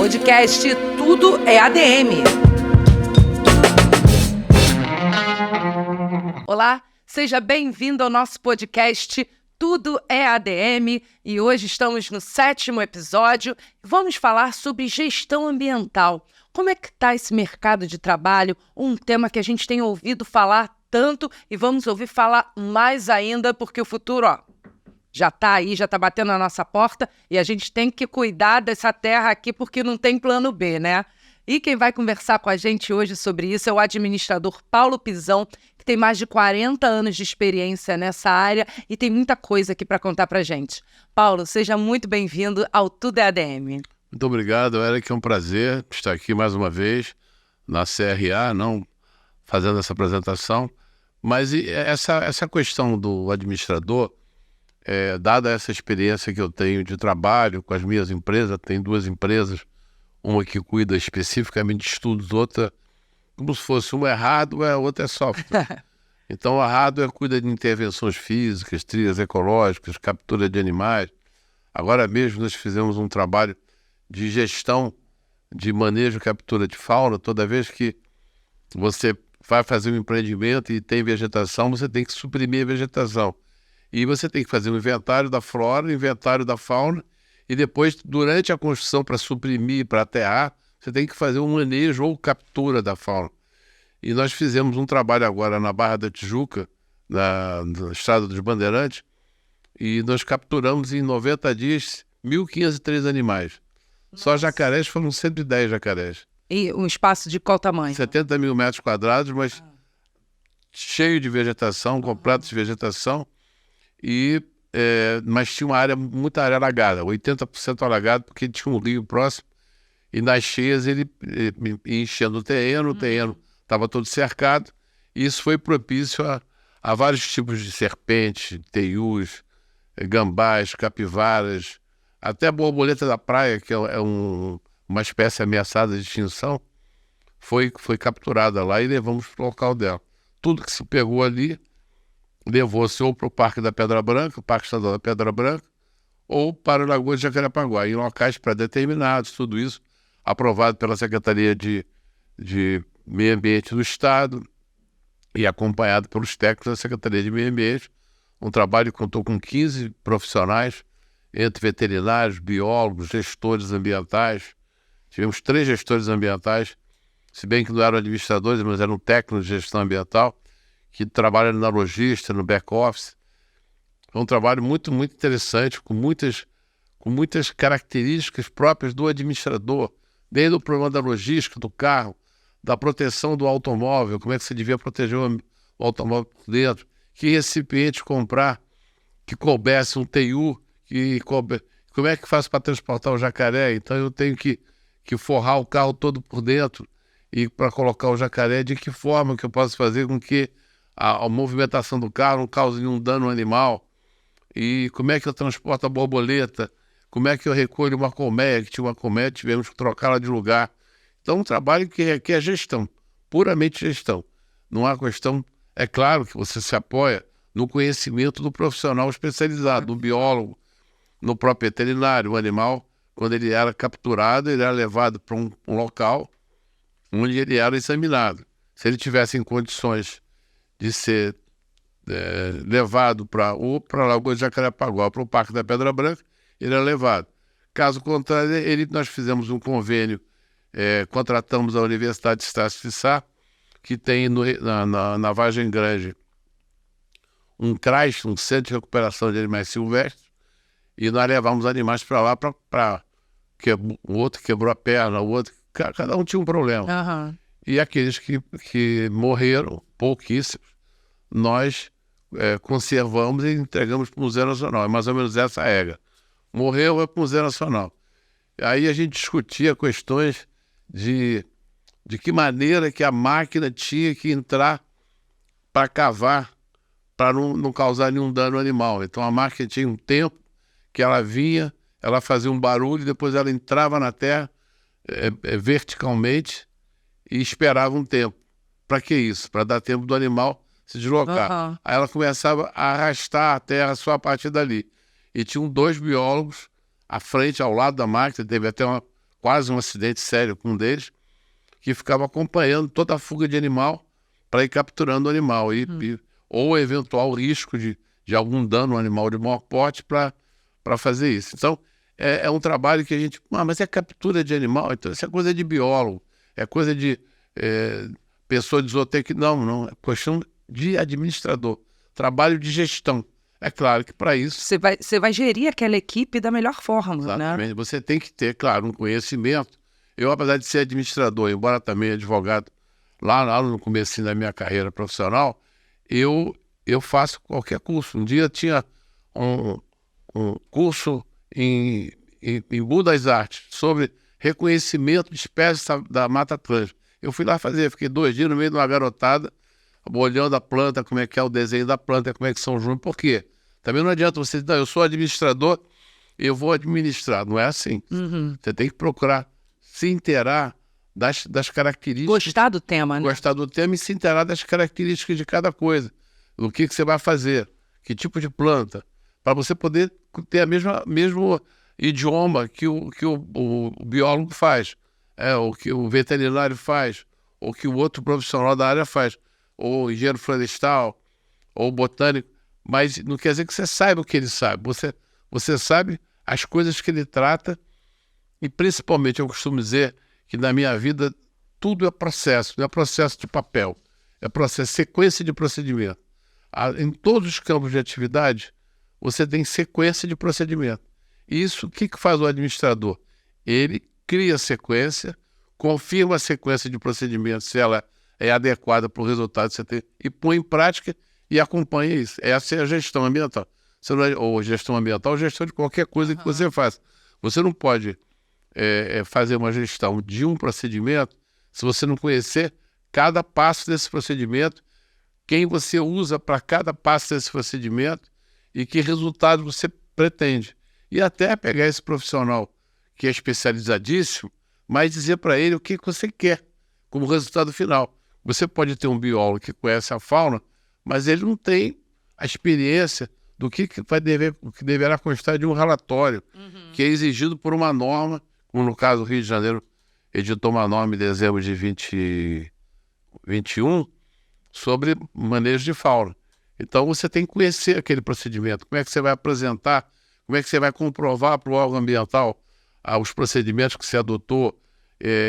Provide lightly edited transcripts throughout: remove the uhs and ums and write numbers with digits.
podcast Tudo é ADM. Olá, seja bem-vindo ao nosso podcast Tudo é ADM e hoje estamos no 7º episódio e vamos falar sobre gestão ambiental. Como é que está esse mercado de trabalho? Um tema que a gente tem ouvido falar tanto e vamos ouvir falar mais ainda porque o futuro, já está aí, já está batendo na nossa porta e a gente tem que cuidar dessa terra aqui porque não tem plano B, né? E quem vai conversar com a gente hoje sobre isso é o administrador Paulo Pizão, que tem mais de 40 anos de experiência nessa área e tem muita coisa aqui para contar para a gente. Paulo, seja muito bem-vindo ao Tudo é ADM. Muito obrigado, Eric. É um prazer estar aqui mais uma vez na CRA, não fazendo essa apresentação. Mas essa questão do administrador, dada essa experiência que eu tenho de trabalho com as minhas empresas, tem 2 empresas, uma que cuida especificamente de estudos, outra como se fosse uma é hardware, a outra é software. Então a hardware cuida de intervenções físicas, trilhas ecológicas, captura de animais. Agora mesmo nós fizemos um trabalho de gestão de manejo e captura de fauna. Toda vez que você vai fazer um empreendimento e tem vegetação, você tem que suprimir a vegetação. E você tem que fazer um inventário da flora, um inventário da fauna, e depois, durante a construção, para suprimir, para aterrar, você tem que fazer um manejo ou captura da fauna. E nós fizemos um trabalho agora na Barra da Tijuca, na Estrada dos Bandeirantes, e nós capturamos em 90 dias 1.503 animais. Nossa. Só jacarés foram 110 jacarés. E um espaço de qual tamanho? 70 mil metros quadrados, mas cheio de vegetação, completo de vegetação. Mas tinha muita área alagada, 80% alagado, porque tinha um rio próximo, e nas cheias ele ia enchendo o terreno estava todo cercado, e isso foi propício a vários tipos de serpentes, teius, gambás, capivaras, até a borboleta da praia, que é uma espécie ameaçada de extinção, foi capturada lá e levamos para o local dela. Tudo que se pegou ali levou-se ou para o Parque da Pedra Branca, o Parque Estadual da Pedra Branca, ou para o Lagoa de Jacarepaguá, em locais pré-determinados, tudo isso aprovado pela Secretaria de Meio Ambiente do Estado e acompanhado pelos técnicos da Secretaria de Meio Ambiente. Um trabalho que contou com 15 profissionais, entre veterinários, biólogos, gestores ambientais. Tivemos 3 gestores ambientais, se bem que não eram administradores, mas eram técnicos de gestão ambiental, que trabalham na logística, no back-office. É um trabalho muito, muito interessante, com muitas características próprias do administrador, desde o problema da logística do carro, da proteção do automóvel, como é que você devia proteger o automóvel por dentro, que recipiente comprar que coubesse um TU, como é que faz para transportar o jacaré. Então eu tenho que forrar o carro todo por dentro, e para colocar o jacaré, de que forma que eu posso fazer com que a movimentação do carro não cause nenhum dano animal, e como é que eu transporto a borboleta, como é que eu recolho uma colmeia, que tinha uma colmeia, tivemos que trocá-la de lugar. Então, um trabalho que requer gestão, puramente gestão. Não há questão, é claro que você se apoia no conhecimento do profissional especializado, do biólogo, no próprio veterinário. O animal, quando ele era capturado, ele era levado para um local onde ele era examinado. Se ele tivesse em condições de ser levado para a Lagoa de Jacarepaguá, para o Parque da Pedra Branca, ele era levado. Caso contrário, nós fizemos um convênio, contratamos a Universidade de Estácio de Sá, que tem na Vargem Grande um CRAS, um Centro de Recuperação de Animais Silvestres, e nós levamos animais para lá, o outro quebrou a perna, o outro, cada um tinha um problema. Uhum. E aqueles que morreram, pouquíssimos, nós conservamos e entregamos para o Museu Nacional. É mais ou menos essa a regra. Morreu, é para o Museu Nacional. Aí a gente discutia questões de que maneira que a máquina tinha que entrar para cavar, para não causar nenhum dano animal. Então a máquina tinha um tempo que ela vinha, ela fazia um barulho, depois ela entrava na terra verticalmente e esperava um tempo. Para que isso? Para dar tempo do animal se deslocar. Uhum. Aí ela começava a arrastar a terra só a partir dali. E tinham 2 biólogos à frente, ao lado da máquina, teve até quase um acidente sério com um deles, que ficava acompanhando toda a fuga de animal para ir capturando o animal, ou eventual risco de algum dano ao animal de maior porte para fazer isso. Então, é um trabalho que a gente... mas é captura de animal? Então, isso é coisa de biólogo, é coisa de pessoa de zootecnia. Não, é questão de administrador, trabalho de gestão. É claro que para isso... Você vai gerir aquela equipe da melhor forma, exatamente, né? Você tem que ter, claro, um conhecimento. Eu, apesar de ser administrador, embora também advogado, lá no começo da minha carreira profissional, eu faço qualquer curso. Um dia tinha um curso em Embu das Artes sobre reconhecimento de espécies da Mata Atlântica. Eu fui lá fazer, fiquei 2 dias no meio de uma garotada, olhando a planta, como é que é o desenho da planta, como é que são os números. Por quê? Também não adianta você dizer, eu sou administrador, eu vou administrar. Não é assim. Você tem que procurar se inteirar das características. Gostar do tema, né? Gostar do tema e se inteirar das características de cada coisa. Do que você vai fazer, que tipo de planta, para você poder ter mesmo idioma que o biólogo faz, ou que o veterinário faz, ou que o outro profissional da área faz, ou engenheiro florestal, ou botânico, mas não quer dizer que você saiba o que ele sabe. Você sabe as coisas que ele trata e, principalmente, eu costumo dizer que na minha vida tudo é processo, não é processo de papel, é processo, sequência de procedimento. Em todos os campos de atividade, você tem sequência de procedimento. Isso, o que faz o administrador? Ele cria a sequência, confirma a sequência de procedimento, se ela é adequada para o resultado que você tem, e põe em prática e acompanha isso. Essa é a gestão ambiental. Ou gestão ambiental, ou gestão de qualquer coisa que você faça. Você não pode fazer uma gestão de um procedimento se você não conhecer cada passo desse procedimento, quem você usa para cada passo desse procedimento e que resultado você pretende. E até pegar esse profissional que é especializadíssimo, mas dizer para ele o que você quer como resultado final. Você pode ter um biólogo que conhece a fauna, mas ele não tem a experiência do que deverá constar de um relatório que é exigido por uma norma, como no caso do Rio de Janeiro editou uma norma em dezembro de 2021, sobre manejo de fauna. Então você tem que conhecer aquele procedimento, como é que você vai apresentar, como é que você vai comprovar para o órgão ambiental os procedimentos que você adotou.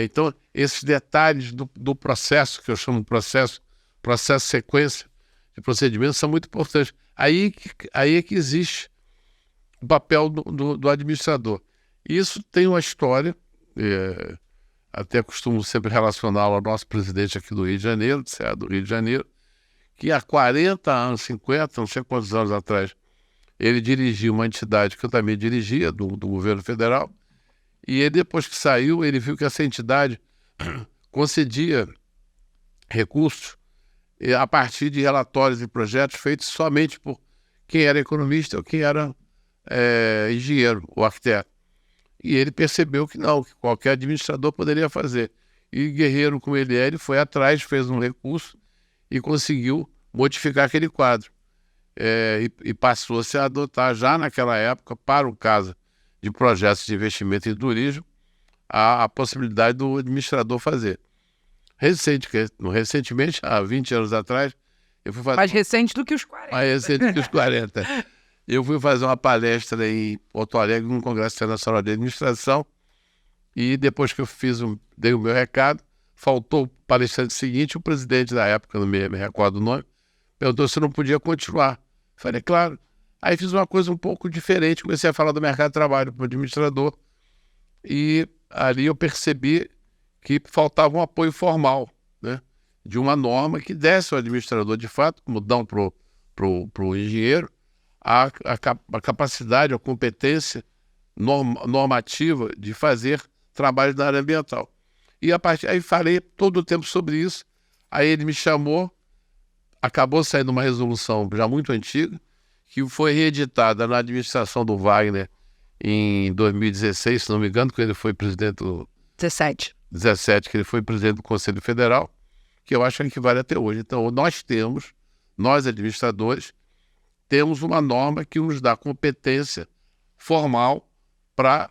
Então, esses detalhes do processo, que eu chamo de processo sequência de procedimentos, são muito importantes. Aí é que existe o papel do administrador. Isso tem uma história, até costumo sempre relacioná-lo ao nosso presidente aqui do Rio de Janeiro, do Rio de Janeiro, que há 40 anos, 50, não sei quantos anos atrás, ele dirigia uma entidade que eu também dirigia, do governo federal, e ele, depois que saiu, ele viu que essa entidade concedia recursos a partir de relatórios e projetos feitos somente por quem era economista ou quem era engenheiro ou arquiteto. E ele percebeu que não, que qualquer administrador poderia fazer. E guerreiro como ele ele foi atrás, fez um recurso e conseguiu modificar aquele quadro. E passou-se a adotar, já naquela época, para o caso de projetos de investimento em turismo, a possibilidade do administrador fazer. Recentemente, há 20 anos atrás, eu fui fazer... Mais recente do que os 40. Mais recente do que os 40. Eu fui fazer uma palestra em Porto Alegre, num Congresso Internacional de Administração, e depois que eu dei o meu recado, faltou o palestrante seguinte, o presidente da época, não me recordo o nome, perguntou se eu não podia continuar. Falei, claro. Aí fiz uma coisa um pouco diferente, comecei a falar do mercado de trabalho para o administrador, e ali eu percebi que faltava um apoio formal, né, de uma norma que desse ao administrador, de fato, como dão para o engenheiro, a capacidade, a competência normativa de fazer trabalho na área ambiental. E aí falei todo o tempo sobre isso, aí ele me chamou, acabou saindo uma resolução já muito antiga, que foi reeditada na administração do Wagner em 2016, se não me engano, quando ele foi presidente do... 17, que ele foi presidente do Conselho Federal, que eu acho que vale até hoje. Então, nós administradores, temos uma norma que nos dá competência formal para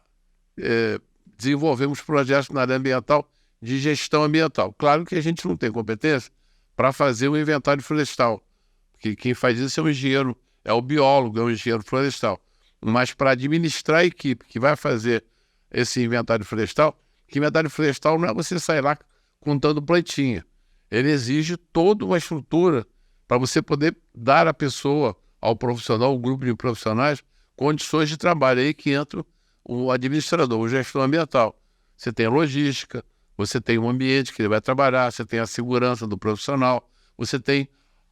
desenvolvemos projetos na área ambiental de gestão ambiental. Claro que a gente não tem competência para fazer o inventário florestal, porque quem faz isso é um engenheiro, é o biólogo, é um engenheiro florestal. Mas para administrar a equipe que vai fazer esse inventário florestal, que inventário florestal não é você sair lá contando plantinha. Ele exige toda uma estrutura para você poder dar à pessoa, ao profissional, ao grupo de profissionais, condições de trabalho. Aí que entra o administrador, o gestor ambiental. Você tem a logística, você tem o ambiente que ele vai trabalhar, você tem a segurança do profissional, você tem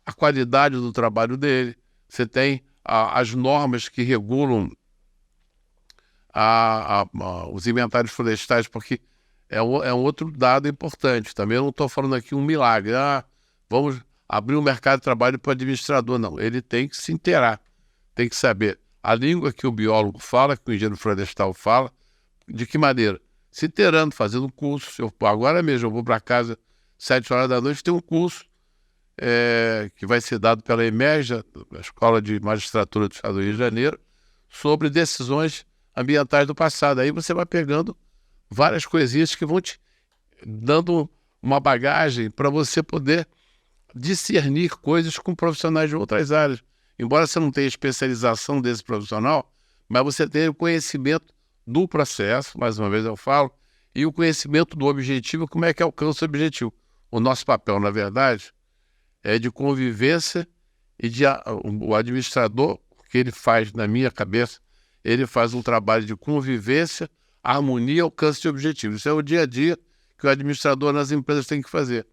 a qualidade do trabalho dele, você tem as normas que regulam os inventários florestais, porque é um outro dado importante. Também eu não estou falando aqui um milagre. Vamos abrir um mercado de trabalho para o administrador. Não, ele tem que se inteirar, tem que saber a língua que o biólogo fala, que o engenheiro florestal fala, de que maneira? Se inteirando, fazendo curso. Agora mesmo eu vou para casa 7 horas da noite, tem um curso que vai ser dado pela EMERGA, a Escola de Magistratura do Estado do Rio de Janeiro, sobre decisões ambientais do passado. Aí você vai pegando várias coisinhas que vão te dando uma bagagem para você poder discernir coisas com profissionais de outras áreas. Embora você não tenha especialização desse profissional, mas você tenha o conhecimento do processo, mais uma vez eu falo, e o conhecimento do objetivo, como é que alcança o objetivo. O nosso papel, na verdade, é de convivência e o administrador, o que ele faz na minha cabeça, ele faz um trabalho de convivência, harmonia e alcance de objetivos. Isso é o dia a dia que o administrador nas empresas tem que fazer.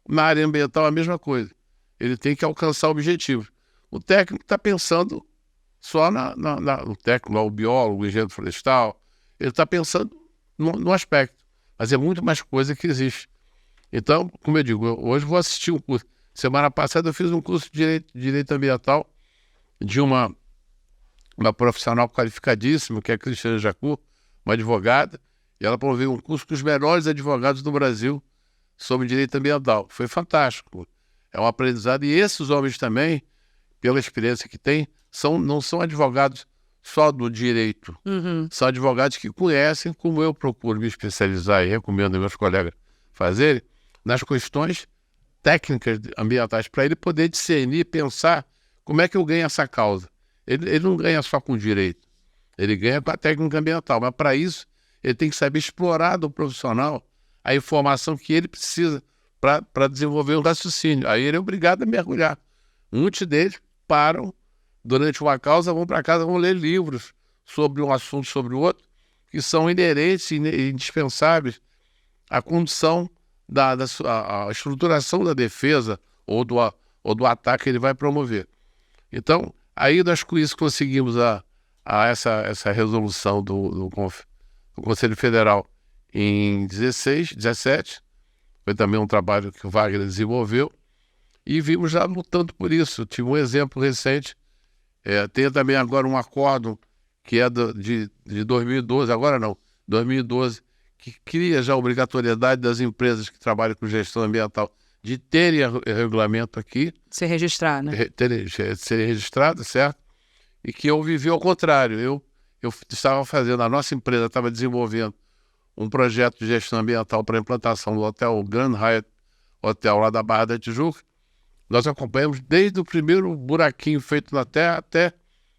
Na área ambiental, a mesma coisa. Ele tem que alcançar objetivos. O técnico está pensando só o técnico, o biólogo, o engenheiro florestal, ele está pensando no aspecto, mas é muito mais coisa que existe. Então, como eu digo, hoje vou assistir um curso. Semana passada eu fiz um curso de Direito Ambiental de uma profissional qualificadíssima, que é a Cristiane Jacu, uma advogada, e ela promoveu um curso com os melhores advogados do Brasil sobre direito ambiental. Foi fantástico. É um aprendizado. E esses homens também, pela experiência que têm, não são advogados só do direito. São advogados que conhecem, como eu procuro me especializar e recomendo aos meus colegas fazerem, nas questões técnicas ambientais, para ele poder discernir, pensar como é que eu ganho essa causa. Ele não ganha só com direito, ele ganha com a técnica ambiental, mas para isso ele tem que saber explorar do profissional a informação que ele precisa para desenvolver um raciocínio. Aí ele é obrigado a mergulhar. Muitos deles param durante uma causa, vão para casa, vão ler livros sobre um assunto, sobre o outro, que são inerentes e indispensáveis à condução a estruturação da defesa ou do ataque que ele vai promover. Então, aí nós com isso conseguimos essa resolução do Conselho Federal em 17, foi também um trabalho que o Wagner desenvolveu, e vimos já lutando por isso. Tive um exemplo recente, tem também agora um acordo que é de 2012, agora não, 2012, que cria já a obrigatoriedade das empresas que trabalham com gestão ambiental de terem regulamento aqui. Se registrar, né? Serem registrados, certo? E que eu vivi ao contrário. Eu estava fazendo, a nossa empresa estava desenvolvendo um projeto de gestão ambiental para a implantação do hotel Grand Hyatt Hotel lá da Barra da Tijuca. Nós acompanhamos desde o primeiro buraquinho feito na terra até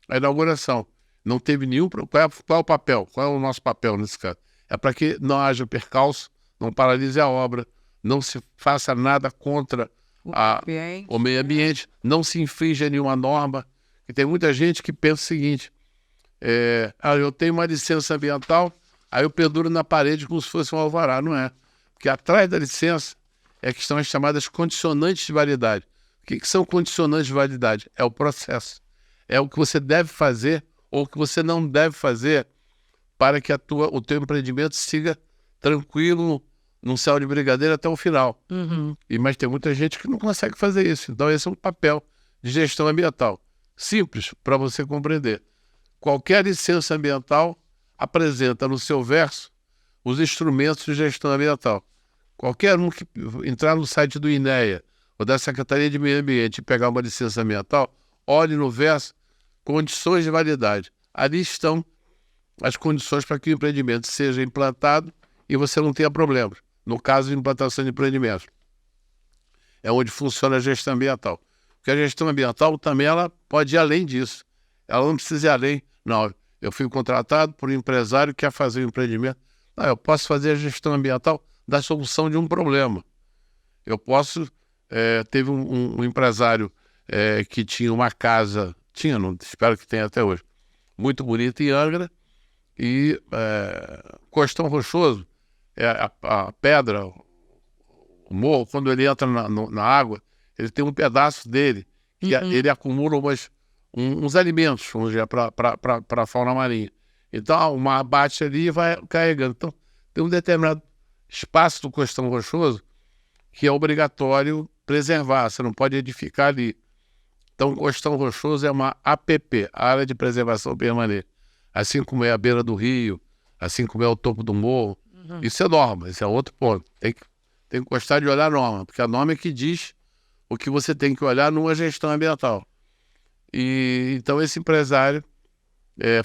a inauguração. Não teve nenhum... Qual é o papel? Qual é o nosso papel nesse caso? É para que não haja percalço, não paralise a obra, não se faça nada contra o meio ambiente, não se infrinja nenhuma norma. E tem muita gente que pensa o seguinte, eu tenho uma licença ambiental, aí eu penduro na parede como se fosse um alvará. Não é. Porque atrás da licença que estão as chamadas condicionantes de validade. O que são condicionantes de validade? É o processo. É o que você deve fazer ou o que você não deve fazer para que o teu empreendimento siga tranquilo num céu de brigadeiro até o final. Mas tem muita gente que não consegue fazer isso. Então esse é um papel de gestão ambiental. Simples para você compreender. Qualquer licença ambiental apresenta no seu verso os instrumentos de gestão ambiental. Qualquer um que entrar no site do INEA ou da Secretaria de Meio Ambiente e pegar uma licença ambiental, olhe no verso condições de validade. Ali estão as condições para que o empreendimento seja implantado e você não tenha problemas. No caso de implantação de empreendimentos, é onde funciona a gestão ambiental. Porque a gestão ambiental também ela pode ir além disso. Ela não precisa ir além. Não, eu fui contratado por um empresário que quer fazer um empreendimento. Não, eu posso fazer a gestão ambiental da solução de um problema. Eu posso... teve um empresário que tinha uma casa, não, espero que tenha até hoje, muito bonita em Angra, e Costão Rochoso, a pedra, o morro, quando ele entra na água, ele tem um pedaço dele, que ele acumula uns alimentos, vamos dizer, para a fauna marinha. Então, o mar bate ali e vai carregando. Então, tem um determinado espaço do Costão Rochoso que é obrigatório preservar, você não pode edificar ali. Então, o Costão Rochoso é uma APP, Área de Preservação Permanente. Assim como é a beira do rio, assim como é o topo do morro. Isso é norma, esse é outro ponto. Tem que gostar de olhar a norma, porque a norma é que diz o que você tem que olhar numa gestão ambiental. E então esse empresário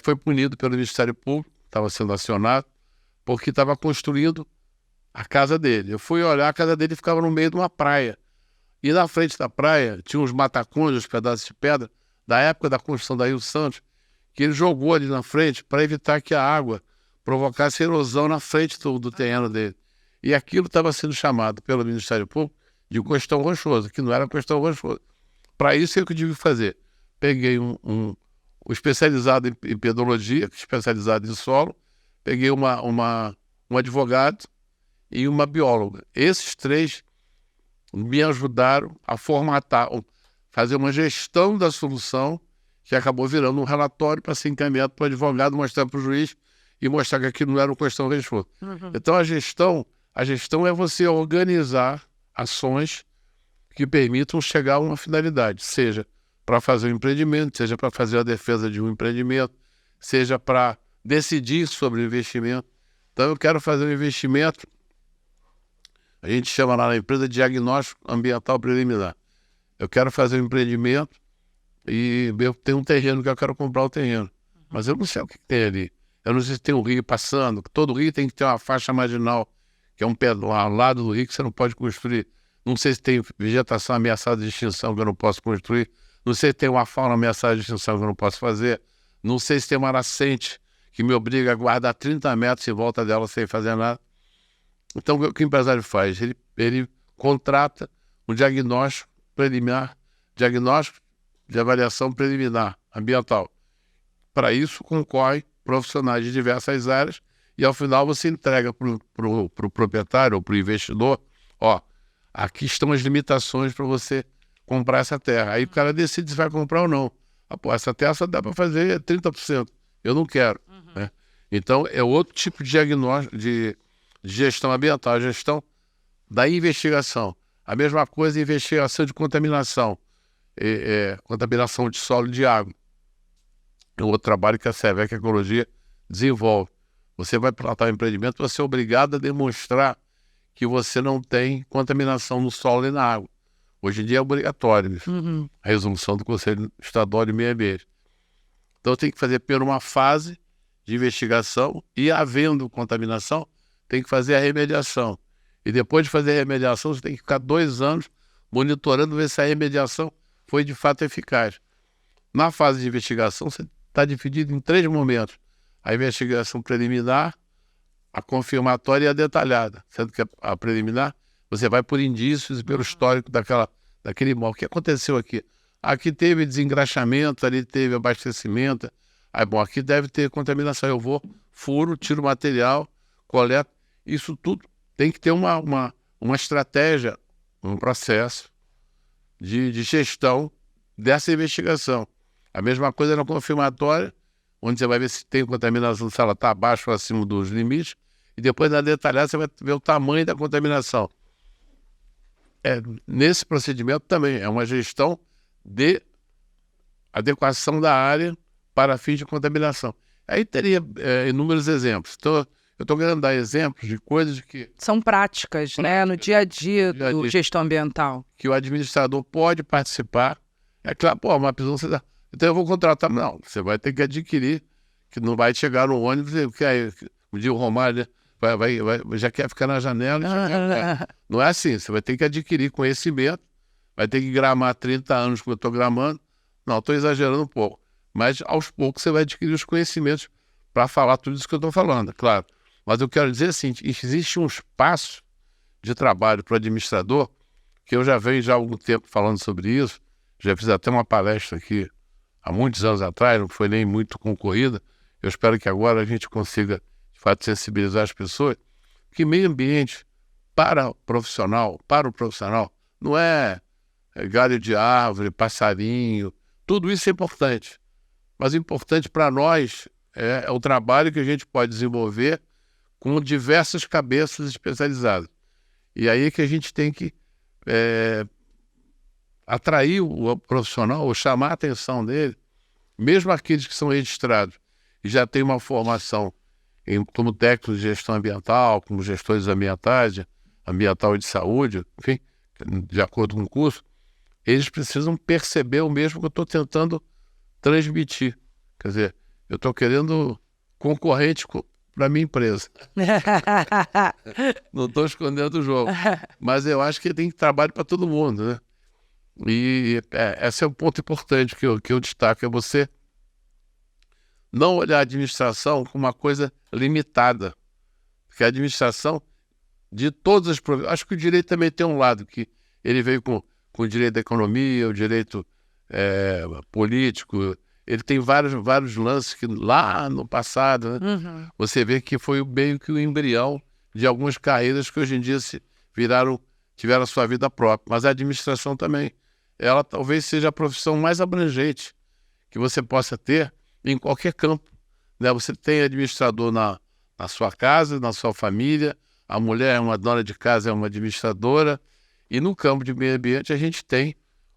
foi punido pelo Ministério Público, estava sendo acionado, porque estava construindo a casa dele. Eu fui olhar, a casa dele ficava no meio de uma praia. E na frente da praia tinha uns matacões, uns pedaços de pedra, da época da construção da Rio Santos, que ele jogou ali na frente para evitar que a água provocasse erosão na frente do terreno dele. E aquilo estava sendo chamado pelo Ministério Público de Costão Rochoso, que não era Costão Rochoso. Para isso, o que eu tive que fazer? Peguei um especializado em pedologia, especializado em solo, peguei um advogado e uma bióloga. Esses três me ajudaram a formatar, fazer uma gestão da solução, que acabou virando um relatório para ser encaminhado para o advogado, mostrar para o juiz e mostrar que aquilo não era uma questão de esforço. Então, a gestão é você organizar ações que permitam chegar a uma finalidade, seja para fazer um empreendimento, seja para fazer a defesa de um empreendimento, seja para decidir sobre o investimento. Então, eu quero fazer um investimento, a gente chama lá na empresa de diagnóstico ambiental preliminar. Eu quero fazer um empreendimento e eu tenho um terreno que eu quero comprar o terreno, mas eu não sei o que tem ali. Eu não sei se tem um rio passando, todo rio tem que ter uma faixa marginal, que é um lado do rio que você não pode construir. Não sei se tem vegetação ameaçada de extinção que eu não posso construir. Não sei se tem uma fauna ameaçada de extinção que eu não posso fazer. Não sei se tem uma nascente que me obriga a guardar 30 metros em volta dela sem fazer nada. Então, o que o empresário faz? Ele contrata um diagnóstico preliminar, diagnóstico de avaliação preliminar ambiental. Para isso, concorre profissionais de diversas áreas e, ao final, você entrega para o proprietário ou para o investidor, aqui estão as limitações para você comprar essa terra. Aí o cara decide se vai comprar ou não. Essa terra só dá para fazer 30%. Eu não quero. Né? Então, é outro tipo de diagnóstico de gestão ambiental, a gestão da investigação. A mesma coisa, investigação de contaminação. Contaminação de solo e de água. É um outro trabalho que a Sevec Ecologia desenvolve. Você vai plantar um empreendimento, você é obrigado a demonstrar que você não tem contaminação no solo e na água. Hoje em dia é obrigatório isso. A resolução do Conselho Estadual de Meio Ambiente. Então tem que fazer primeiro uma fase de investigação e, havendo contaminação, tem que fazer a remediação. E depois de fazer a remediação, você tem que ficar 2 anos monitorando, ver se a remediação foi de fato eficaz. Na fase de investigação, você está dividido em 3 momentos. A investigação preliminar, a confirmatória e a detalhada. Sendo que a preliminar, você vai por indícios e pelo histórico daquele imóvel. O que aconteceu aqui? Aqui teve desengraxamento, ali teve abastecimento. Aqui deve ter contaminação. Eu vou, furo, tiro o material, coleto. Isso tudo tem que ter uma estratégia, um processo de gestão dessa investigação. A mesma coisa na confirmatória, onde você vai ver se tem contaminação, se ela está abaixo ou acima dos limites, e depois na detalhada você vai ver o tamanho da contaminação. Nesse procedimento também é uma gestão de adequação da área para fins de contaminação. Aí teria inúmeros exemplos. Então, eu estou querendo dar exemplos de coisas que... São práticas, né? No dia a dia do gestão ambiental. Que o administrador pode participar. É claro, uma prisão... Então eu vou contratar... Não, você vai ter que adquirir que não vai chegar no ônibus e como diz o Romário, né? Já quer ficar na janela. Não é assim, você vai ter que adquirir conhecimento, vai ter que gramar 30 anos como eu estou gramando. Não, estou exagerando um pouco. Mas aos poucos você vai adquirir os conhecimentos para falar tudo isso que eu estou falando, claro. Mas eu quero dizer assim, existe um espaço de trabalho para o administrador, que eu já venho já há algum tempo falando sobre isso, já fiz até uma palestra aqui há muitos anos atrás, não foi nem muito concorrida. Eu espero que agora a gente consiga, de fato, sensibilizar as pessoas, que meio ambiente para o profissional, não é galho de árvore, passarinho, tudo isso é importante. Mas o importante para nós é o trabalho que a gente pode desenvolver com diversas cabeças especializadas. E aí que a gente tem que atrair o profissional, ou chamar a atenção dele, mesmo aqueles que são registrados e já têm uma formação como técnicos de gestão ambiental, como gestores ambientais, ambiental e de saúde, enfim, de acordo com o curso, eles precisam perceber o mesmo que eu estou tentando transmitir. Quer dizer, eu estou querendo concorrente para a minha empresa. Não estou escondendo o jogo. Mas eu acho que tem trabalho para todo mundo, né? E esse é um ponto importante que eu destaco, é você não olhar a administração como uma coisa limitada. Porque a administração de todas as profissões... Acho que o direito também tem um lado, que ele veio com o direito da economia, o direito político. Ele tem vários lances que lá no passado, né, você vê que foi meio que o embrião de algumas carreiras que hoje em dia tiveram a sua vida própria. Mas a administração também, ela talvez seja a profissão mais abrangente que você possa ter em qualquer campo, né? Você tem administrador na sua casa, na sua família, a mulher é uma dona de casa, é uma administradora, e no campo de meio ambiente a gente tem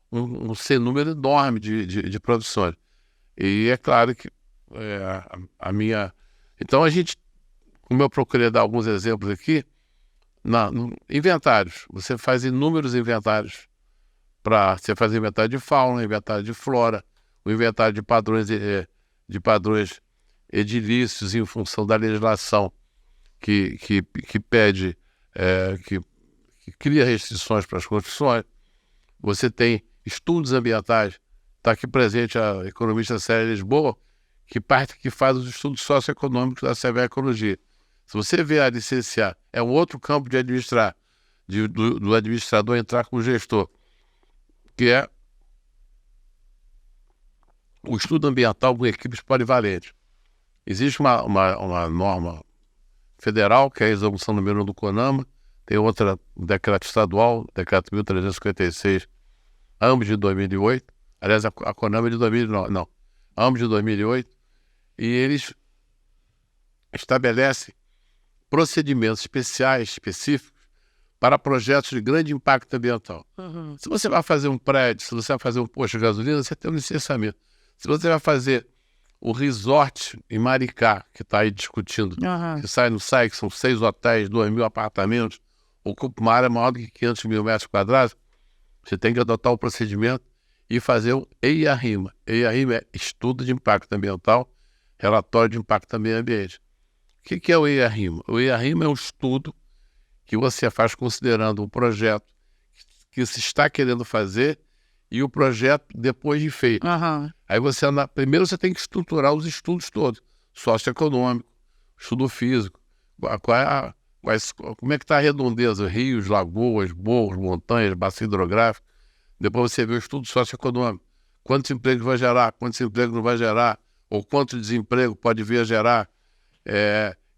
um sem número enorme de profissões. E é claro que a minha... Então a gente, como eu procurei dar alguns exemplos aqui, inventários. Você faz inúmeros inventários. Você faz inventário de fauna, inventário de flora, o inventário de padrões edilícios em função da legislação que pede, que cria restrições para as construções. Você tem estudos ambientais. Está aqui presente a economista Célia Lisboa, que faz os estudos socioeconômicos da Severo Ecologia. Se você vê a licenciar, é um outro campo de administrar, do administrador entrar como gestor, que é o estudo ambiental com equipes polivalentes. Existe uma norma federal, que é a execução número 1 do CONAMA, tem outra, um decreto estadual, decreto 1356, ambos de 2008, aliás, a CONAMA é de 2009, não, ambos de 2008, e eles estabelecem procedimentos específicos para projetos de grande impacto ambiental. Se você vai fazer um prédio, se você vai fazer um posto de gasolina, você tem um licenciamento. Se você vai fazer o resort em Maricá, que está aí discutindo, que não sai, que são 6 hotéis, 2.000 apartamentos, ocupa uma área maior do que 500 mil metros quadrados, você tem que adotar o procedimento e fazer o EIA-RIMA. EIA-RIMA é Estudo de Impacto Ambiental, Relatório de Impacto ao Meio Ambiente. O que é o EIA-RIMA? O EIA-RIMA é um estudo que você faz considerando o projeto que se está querendo fazer e o projeto depois de feito. Aí primeiro você tem que estruturar os estudos todos, socioeconômico, estudo físico, como é que está a redondeza, rios, lagoas, morros, montanhas, bacia hidrográfica. Depois você vê o estudo socioeconômico, quantos empregos vai gerar, quantos empregos não vai gerar, ou quanto desemprego pode vir a gerar.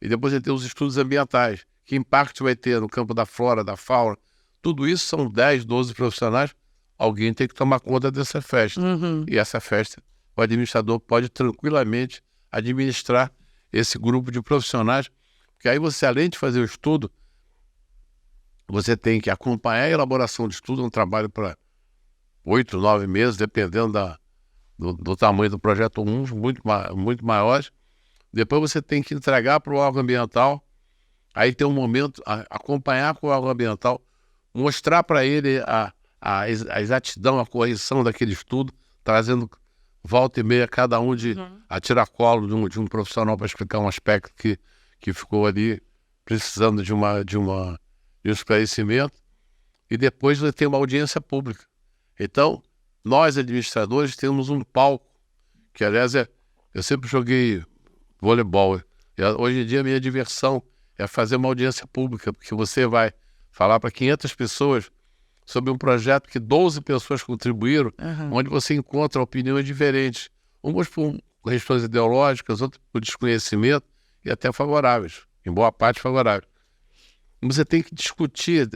E depois você tem os estudos ambientais, que impacto vai ter no campo da flora, da fauna. Tudo isso são 10, 12 profissionais. Alguém tem que tomar conta dessa festa. E essa festa, o administrador pode tranquilamente administrar esse grupo de profissionais, porque aí você, além de fazer o estudo, você tem que acompanhar a elaboração de estudo, um trabalho para 8, 9 meses, dependendo do tamanho do projeto, uns muito maiores. Depois você tem que entregar para o órgão ambiental, aí tem um momento, acompanhar com o órgão ambiental, mostrar para ele a exatidão, a correção daquele estudo, trazendo volta e meia, cada um a tiracolo de um profissional para explicar um aspecto que ficou ali precisando de um esclarecimento, e depois você tem uma audiência pública. Então, nós, administradores, temos um palco, que, aliás, eu sempre joguei voleibol. Hoje em dia, a minha diversão é fazer uma audiência pública, porque você vai falar para 500 pessoas sobre um projeto que 12 pessoas contribuíram, onde você encontra opiniões diferentes, umas por questões ideológicas, outras por desconhecimento e até favoráveis, em boa parte favoráveis. Você tem que discutir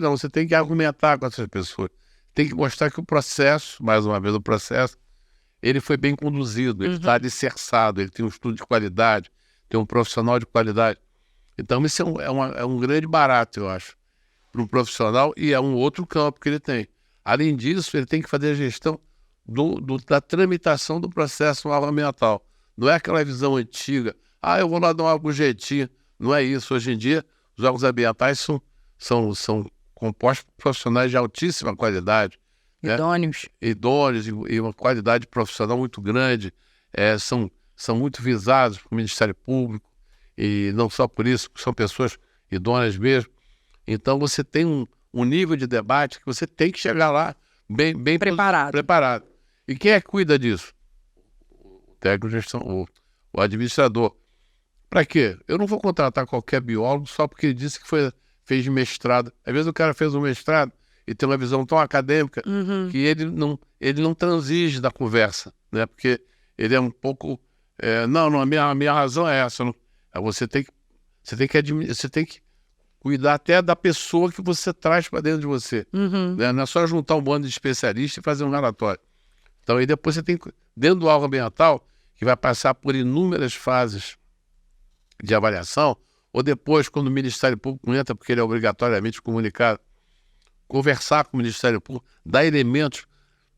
não, você tem que argumentar com essas pessoas, tem que mostrar que o processo, mais uma vez o processo, ele foi bem conduzido, ele está alicerçado, ele tem um estudo de qualidade, tem um profissional de qualidade. Então isso é um grande barato, eu acho, para um profissional, e é um outro campo que ele tem. Além disso, ele tem que fazer a gestão da tramitação do processo no órgão ambiental. Não é aquela visão antiga, eu vou lá dar um jeitinho. Não é isso. Hoje em dia, os órgãos ambientais são compostos por profissionais de altíssima qualidade. Idôneos. Né? Idôneos e uma qualidade profissional muito grande. São muito visados pelo Ministério Público, e não só por isso, são pessoas idôneas mesmo. Então, você tem um nível de debate que você tem que chegar lá bem preparado. E quem é que cuida disso? O técnico de gestão, o administrador. Para quê? Eu não vou contratar qualquer biólogo só porque ele disse que fez mestrado. Às vezes o cara fez um mestrado e tem uma visão tão acadêmica que ele não transige da conversa, né? Porque ele é um pouco... a minha razão é essa. Você tem que cuidar até da pessoa que você traz para dentro de você. Né? Não é só juntar um bando de especialistas e fazer um relatório. Então, aí depois você tem, dentro do órgão ambiental, que vai passar por inúmeras fases de avaliação, ou depois, quando o Ministério Público entra, porque ele é obrigatoriamente comunicado, conversar com o Ministério Público, dar elementos,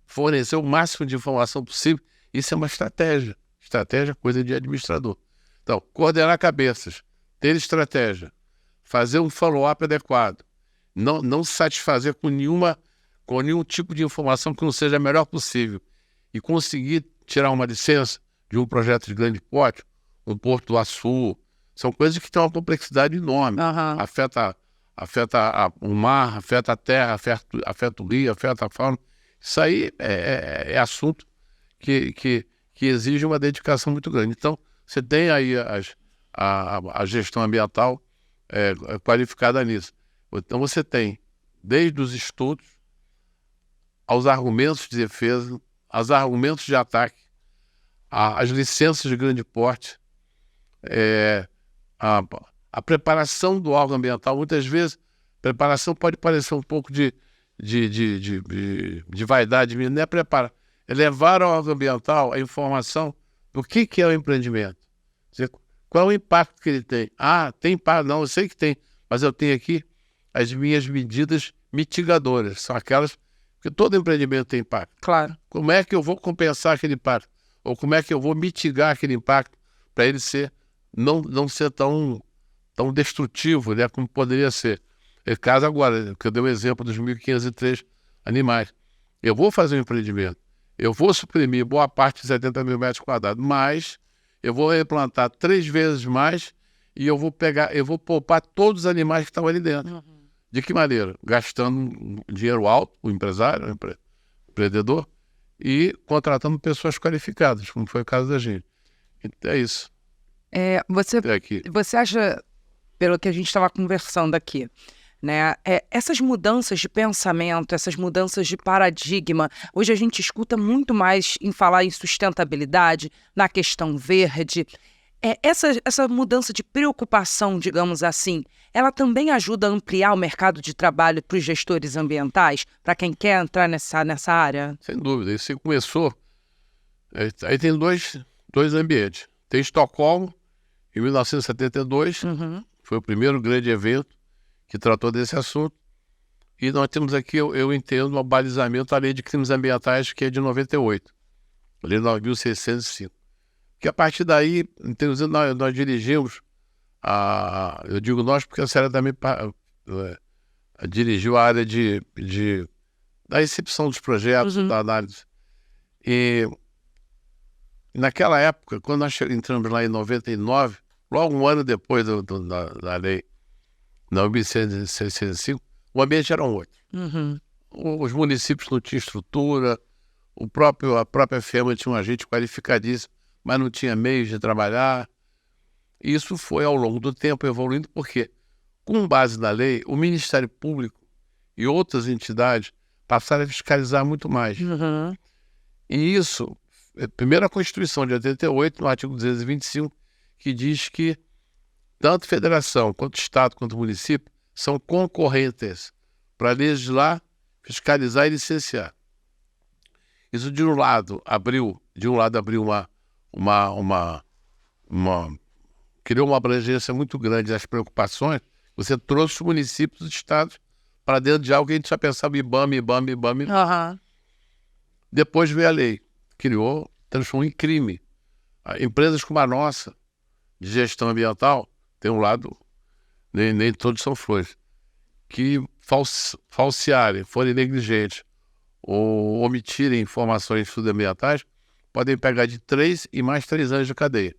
fornecer o máximo de informação possível. Isso é uma estratégia. Estratégia é coisa de administrador. Então, coordenar cabeças, ter estratégia, fazer um follow-up adequado, não se satisfazer com nenhum tipo de informação que não seja a melhor possível, e conseguir tirar uma licença de um projeto de grande porte, um Porto do Açu, são coisas que têm uma complexidade enorme. Afeta o mar, afeta a terra, afeta o rio, afeta a fauna. Isso aí é assunto que exige uma dedicação muito grande. Então, você tem aí a gestão ambiental qualificada nisso. Então, você tem, desde os estudos, aos argumentos de defesa, aos argumentos de ataque, as licenças de grande porte, a preparação do órgão ambiental. Muitas vezes, preparação pode parecer um pouco de vaidade, não é preparar. É levar ao órgão ambiental a informação do que é o empreendimento. Qual é o impacto que ele tem? Tem impacto? Não, eu sei que tem, mas eu tenho aqui as minhas medidas mitigadoras. São aquelas que todo empreendimento tem impacto. Claro. Como é que eu vou compensar aquele impacto? Ou como é que eu vou mitigar aquele impacto para ele não ser tão destrutivo, né, como poderia ser? É caso agora, que eu dei o exemplo dos 1.503 animais. Eu vou fazer um empreendimento, eu vou suprimir boa parte de 70 mil metros quadrados, mas eu vou replantar 3 vezes mais e eu vou poupar todos os animais que estão ali dentro. De que maneira? Gastando dinheiro alto, o empresário, o empreendedor, e contratando pessoas qualificadas, como foi o caso da gente. Então, é isso. Você acha, pelo que a gente estava conversando aqui, né, essas mudanças de pensamento, essas mudanças de paradigma, hoje a gente escuta muito mais em falar em sustentabilidade, na questão verde. Essa mudança de preocupação, digamos assim, ela também ajuda a ampliar o mercado de trabalho para os gestores ambientais, para quem quer entrar nessa área? Sem dúvida. Isso começou... Aí tem dois ambientes. Tem Estocolmo, em 1972, foi o primeiro grande evento que tratou desse assunto. E nós temos aqui, eu entendo, um balizamento à Lei de Crimes Ambientais, que é de 98, Lei 9.605. Que a partir daí, nós dirigimos, eu digo nós porque a Célia também dirigiu a área da recepção dos projetos, da análise. E E naquela época, quando nós entramos lá em 99, logo um ano depois da lei 9.605, o ambiente era um outro. Uhum. Os municípios não tinham estrutura, a própria FEMA tinha um agente qualificadíssimo, mas não tinha meios de trabalhar. Isso foi, ao longo do tempo, evoluindo, porque, com base na lei, o Ministério Público e outras entidades passaram a fiscalizar muito mais. Uhum. E isso, primeiro a Constituição de 88, no artigo 225, que diz que tanto federação, quanto Estado, quanto município, são concorrentes para legislar, fiscalizar e licenciar. Isso, de um lado, abriu criou uma abrangência muito grande das preocupações. Você trouxe os municípios e estados para dentro de algo que a gente já pensava IBAMA. Uhum. Depois veio a lei, transformou em crime. Empresas como a nossa, de gestão ambiental, tem um lado, nem todos são flores, que falsearem, forem negligentes ou omitirem informações fundamentais, podem pegar de 3 e mais 3 anos de cadeia.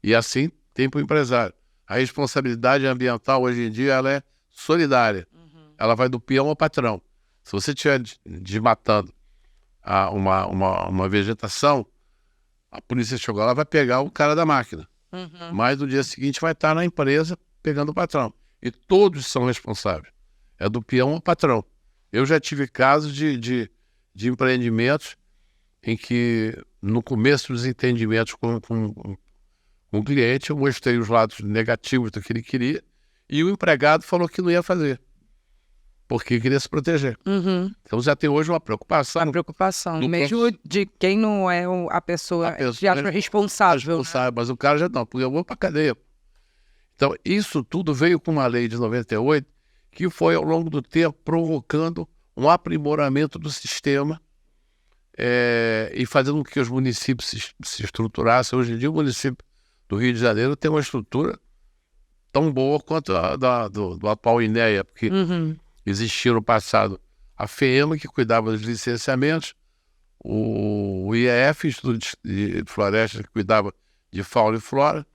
E assim tem para o empresário. A responsabilidade ambiental hoje em dia ela é solidária. Uhum. Ela vai do peão ao patrão. Se você estiver desmatando uma vegetação, a polícia chegou lá, vai pegar o cara da máquina. Uhum. Mas no dia seguinte vai estar na empresa pegando o patrão. E todos são responsáveis. É do peão ao patrão. Eu já tive casos de empreendimentos em que, no começo dos entendimentos com o cliente, eu mostrei os lados negativos do que ele queria e o empregado falou que não ia fazer, porque queria se proteger. Uhum. Então já tem hoje uma preocupação. Uma preocupação, do mesmo de quem não é a pessoa que acha responsável. Mas o cara já não, porque eu vou para cadeia. Então isso tudo veio com uma lei de 98, que foi, ao longo do tempo, provocando um aprimoramento do sistema e fazendo com que os municípios se estruturassem. Hoje em dia, o município do Rio de Janeiro tem uma estrutura tão boa quanto a do atual INEA, porque existia no passado a FEMA, que cuidava dos licenciamentos, o IEF, Instituto de Floresta, que cuidava de fauna e flora,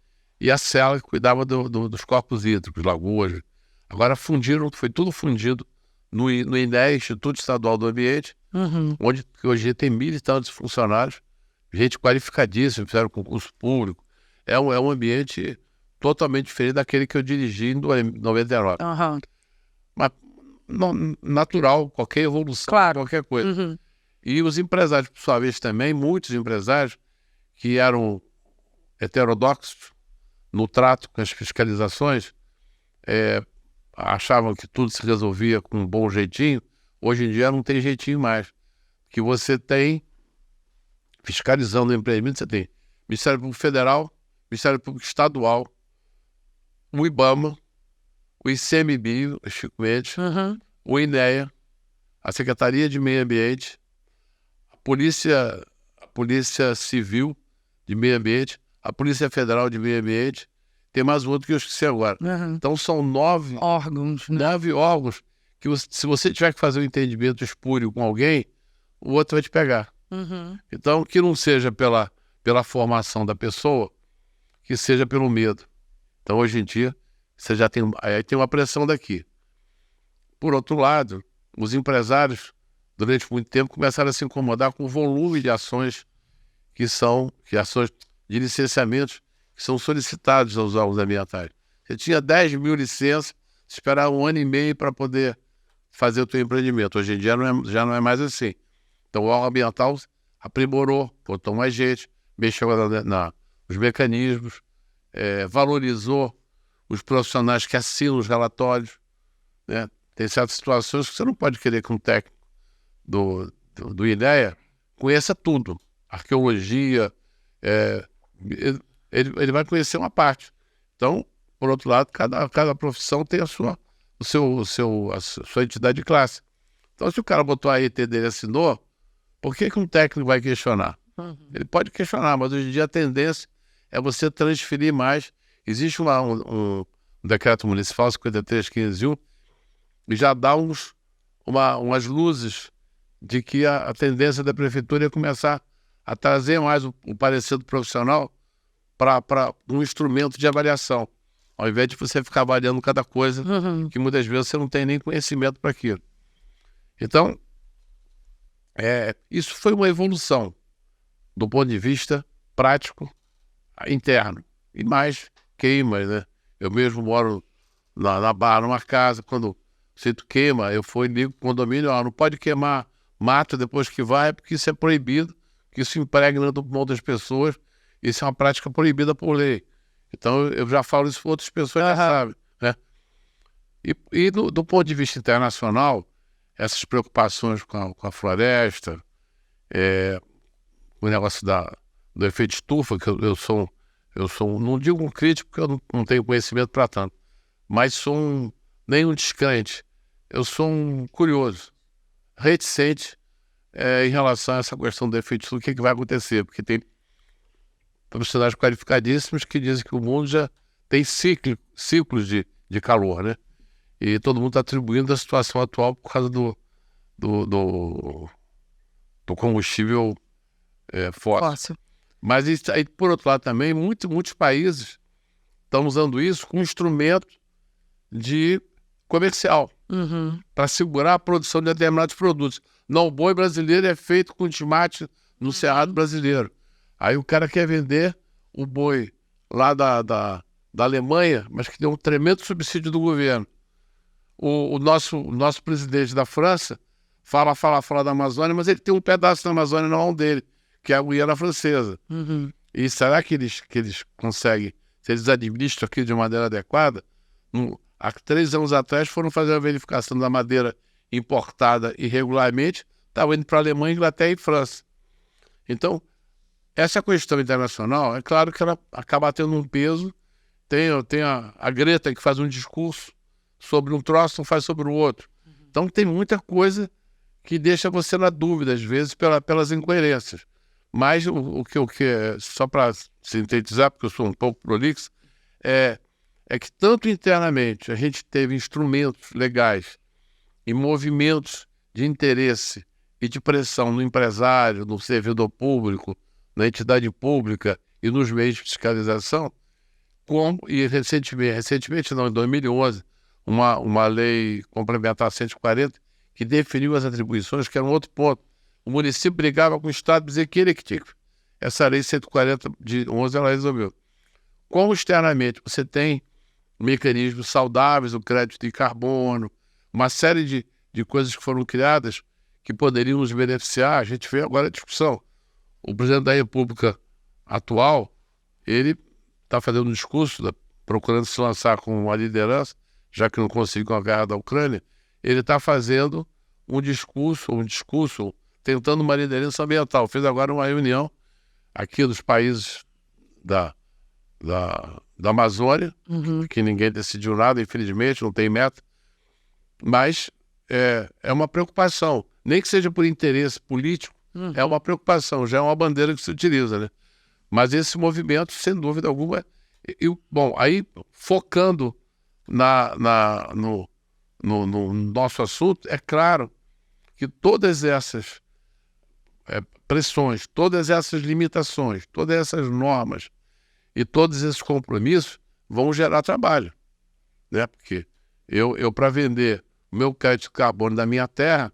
e a CELA, que cuidava dos corpos hídricos, lagoas. Agora foi tudo fundido no INEA, Instituto Estadual do Ambiente, onde hoje tem 1.000 e tantos funcionários, gente qualificadíssima, fizeram concurso público. É um ambiente totalmente diferente daquele que eu dirigi em 99. Uhum. Mas natural, qualquer evolução, claro. Qualquer coisa. Uhum. E os empresários, por sua vez, também, muitos empresários que eram heterodoxos no trato com as fiscalizações, achavam que tudo se resolvia com um bom jeitinho. Hoje em dia não tem jeitinho mais. Que você tem, fiscalizando o empreendimento, você tem Ministério Público Federal, Ministério Público Estadual, o IBAMA, o ICMBio, o Chico Mendes, o INEA, a Secretaria de Meio Ambiente, a Polícia Civil de Meio Ambiente, a Polícia Federal de Meio Ambiente, tem mais um outro que eu esqueci agora. Então são 9 órgãos, né? 9 órgãos que se você tiver que fazer um entendimento espúrio com alguém, o outro vai te pegar. Então, que não seja pela formação da pessoa, que seja pelo medo. Então, hoje em dia, você já tem uma pressão daqui. Por outro lado, os empresários, durante muito tempo, começaram a se incomodar com o volume de ações ações de licenciamentos que são solicitados aos órgãos ambientais. Você tinha 10.000 licenças, esperar 1 ano e meio para poder fazer o teu empreendimento. Hoje em dia já não é mais assim. Então, o órgão ambiental aprimorou, botou mais gente, mexeu nos mecanismos, valorizou os profissionais que assinam os relatórios, né? Tem certas situações que você não pode querer que um técnico do INEA conheça tudo. Arqueologia, ele vai conhecer uma parte. Então, por outro lado, cada profissão tem a sua entidade de classe. Então, se o cara botou a ET dele e assinou, por que um técnico vai questionar? Ele pode questionar, mas hoje em dia a tendência é você transferir mais. Existe um decreto municipal 53.501 e já dá umas luzes de que a tendência da prefeitura é começar a trazer mais o parecer do profissional para um instrumento de avaliação, ao invés de você ficar avaliando cada coisa que muitas vezes você não tem nem conhecimento para aquilo. Então, isso foi uma evolução do ponto de vista prático interno. E mais queimas, né? Eu mesmo moro na Barra, numa casa, quando o sítio queima, eu fui e ligo para o condomínio, não pode queimar mato depois que vai, porque isso é proibido, que isso impregna no pulmão das pessoas, isso é uma prática proibida por lei. Então eu já falo isso para outras pessoas, já sabem, né? E do ponto de vista internacional, essas preocupações com a floresta, o negócio do efeito estufa, que eu sou, não digo um crítico, porque eu não tenho conhecimento para tanto, mas sou nem um descrente, eu sou um curioso, reticente em relação a essa questão do efeito estufa, o que vai acontecer, porque tem profissionais qualificadíssimos que dizem que o mundo já tem ciclos de calor, né? E todo mundo está atribuindo a situação atual por causa do combustível fóssil. Mas aí, por outro lado também, muitos países estão usando isso como instrumento de comercial para segurar a produção de determinados produtos. Não, o boi brasileiro é feito com tomate no cerrado brasileiro. Aí o cara quer vender o boi lá da Alemanha, mas que tem um tremendo subsídio do governo. O nosso presidente da França fala da Amazônia, mas ele tem um pedaço da Amazônia na mão dele, que é a Guiana Francesa. E será que eles conseguem, se eles administram aquilo de maneira adequada? Há 3 anos atrás foram fazer a verificação da madeira importada irregularmente, estava indo para a Alemanha, Inglaterra e França. Então, essa questão internacional, é claro que ela acaba tendo um peso. Tem a Greta que faz um discurso sobre um troço, não faz sobre o outro. Então tem muita coisa que deixa você na dúvida, às vezes, pelas incoerências. Mas o que só para sintetizar, porque eu sou um pouco prolixo, é que tanto internamente a gente teve instrumentos legais e movimentos de interesse e de pressão no empresário, no servidor público, na entidade pública e nos meios de fiscalização, e recentemente não, em 2011, uma lei complementar 140 que definiu as atribuições, que era um outro ponto. O município brigava com o Estado, dizia que ele que tinha. Essa lei 140 de 11 ela resolveu. Como externamente você tem mecanismos saudáveis, o crédito de carbono, uma série de coisas que foram criadas que poderiam nos beneficiar, a gente vê agora a discussão. O presidente da República atual, ele está fazendo um discurso, procurando se lançar com uma liderança, já que não conseguiu a guerra da Ucrânia, ele está fazendo um discurso tentando uma liderança ambiental. Fez agora uma reunião aqui dos países da Amazônia, que ninguém decidiu nada, infelizmente, não tem meta, mas é uma preocupação, nem que seja por interesse político, é uma preocupação, já é uma bandeira que se utiliza, né? Mas esse movimento, sem dúvida alguma, bom, aí focando no nosso assunto, é claro que todas essas pressões, todas essas limitações, todas essas normas e todos esses compromissos vão gerar trabalho, né? Porque eu para vender o meu crédito de carbono da minha terra,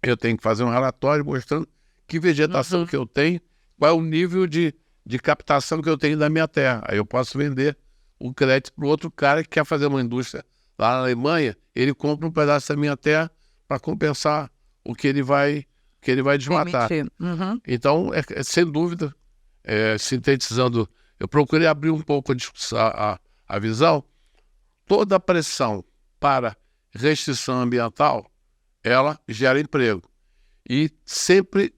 eu tenho que fazer um relatório mostrando que vegetação que eu tenho, qual é o nível de captação que eu tenho da minha terra. Aí eu posso vender o crédito para o outro cara que quer fazer uma indústria lá na Alemanha, ele compra um pedaço da minha terra para compensar o que ele vai desmatar. Então, sem dúvida, sintetizando, eu procurei abrir um pouco a visão. Toda a pressão para restrição ambiental, ela gera emprego. E sempre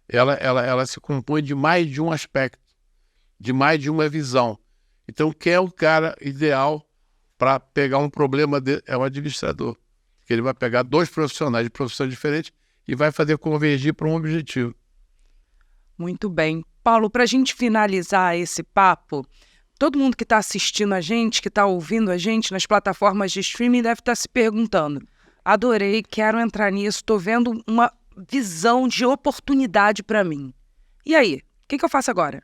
ela se compõe de mais de um aspecto, de mais de uma visão. Então, quem é o cara ideal para pegar um problema é o administrador. Que ele vai pegar 2 profissionais de profissões diferentes e vai fazer convergir para um objetivo. Muito bem. Paulo, para a gente finalizar esse papo, todo mundo que está assistindo a gente, que está ouvindo a gente nas plataformas de streaming deve estar se perguntando: adorei, quero entrar nisso, estou vendo uma visão de oportunidade para mim. E aí, o que eu faço agora?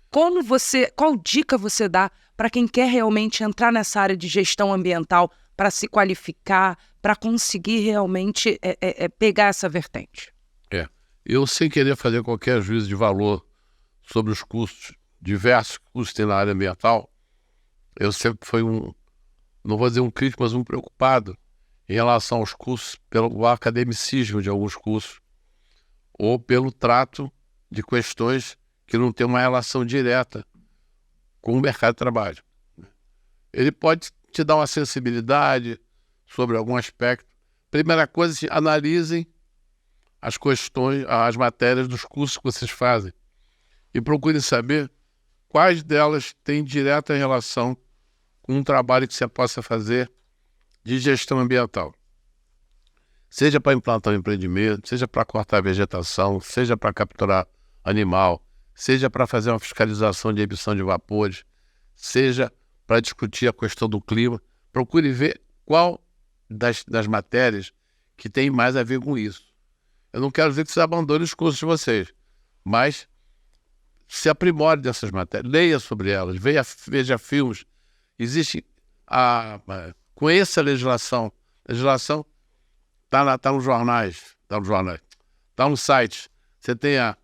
Qual dica você dá para quem quer realmente entrar nessa área de gestão ambiental para se qualificar, para conseguir realmente pegar essa vertente? Eu, sem querer fazer qualquer juízo de valor sobre os custos, diversos custos que tem na área ambiental, eu sempre fui não vou dizer um crítico, mas um preocupado em relação aos custos, pelo academicismo de alguns cursos, ou pelo trato de questões que não têm uma relação direta com o mercado de trabalho. Ele pode te dar uma sensibilidade sobre algum aspecto. Primeira coisa, analisem as questões, as matérias dos cursos que vocês fazem e procurem saber quais delas têm direta relação com um trabalho que você possa fazer de gestão ambiental. Seja para implantar um empreendimento, seja para cortar vegetação, seja para capturar animal, seja para fazer uma fiscalização de emissão de vapores, seja para discutir a questão do clima. Procure ver qual das matérias que tem mais a ver com isso. Eu não quero dizer que vocês abandonem os cursos de vocês, mas se aprimore dessas matérias, leia sobre elas, veja filmes. Existe conheça a legislação. A legislação está nos jornais, está no site. Você tem a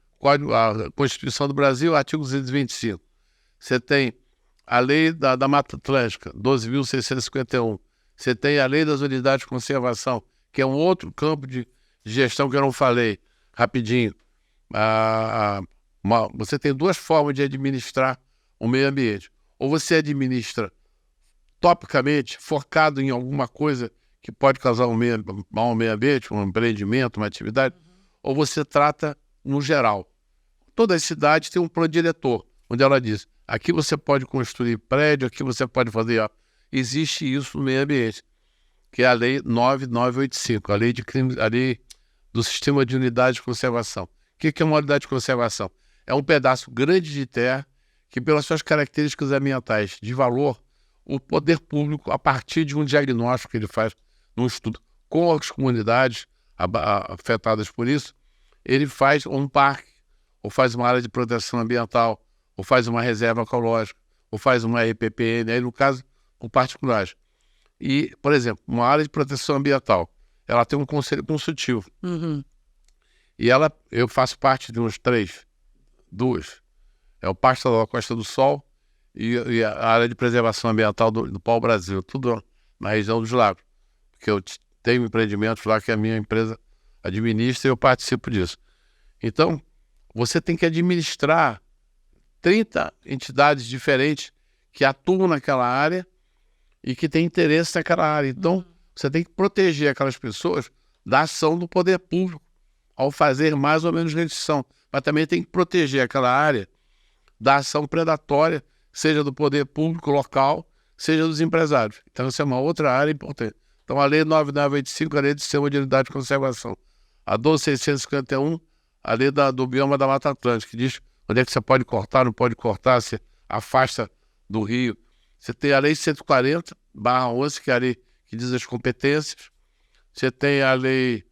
Constituição do Brasil, artigo 225. Você tem a Lei da Mata Atlântica, 12.651. Você tem a Lei das Unidades de Conservação, que é um outro campo de gestão que eu não falei, rapidinho. Você tem duas formas de administrar o meio ambiente. Ou você administra topicamente, focado em alguma coisa que pode causar um mal ao meio ambiente, um empreendimento, uma atividade, ou você trata no geral. Toda a cidade tem um plano diretor, onde ela diz, aqui você pode construir prédio, aqui você pode fazer... Existe isso no meio ambiente, que é a Lei 9985, a lei do Sistema de Unidade de Conservação. O que é uma unidade de conservação? É um pedaço grande de terra que, pelas suas características ambientais de valor, o poder público, a partir de um diagnóstico que ele faz num estudo com as comunidades afetadas por isso, ele faz um parque, ou faz uma área de proteção ambiental, ou faz uma reserva ecológica, ou faz uma EPPN, aí no caso, com particulares. E, por exemplo, uma área de proteção ambiental, ela tem um conselho consultivo. Uhum. E eu faço parte de uns duas. É o Parque Estadual Costa do Sol e a área de preservação ambiental do Pau-Brasil, tudo na região dos lagos. Porque eu tenho empreendimentos lá que a minha empresa administra e eu participo disso. Então, você tem que administrar 30 entidades diferentes que atuam naquela área e que têm interesse naquela área. Então, você tem que proteger aquelas pessoas da ação do poder público ao fazer mais ou menos restrição. Mas também tem que proteger aquela área da ação predatória, seja do poder público local, seja dos empresários. Então, essa é uma outra área importante. Então, a Lei 9985, a Lei do Sistema de Unidade de Conservação. A 12.651, a Lei do Bioma da Mata Atlântica, que diz onde é que você pode cortar, não pode cortar, se afasta do rio. Você tem a Lei 140/11, que é a lei que diz as competências. Você tem a Lei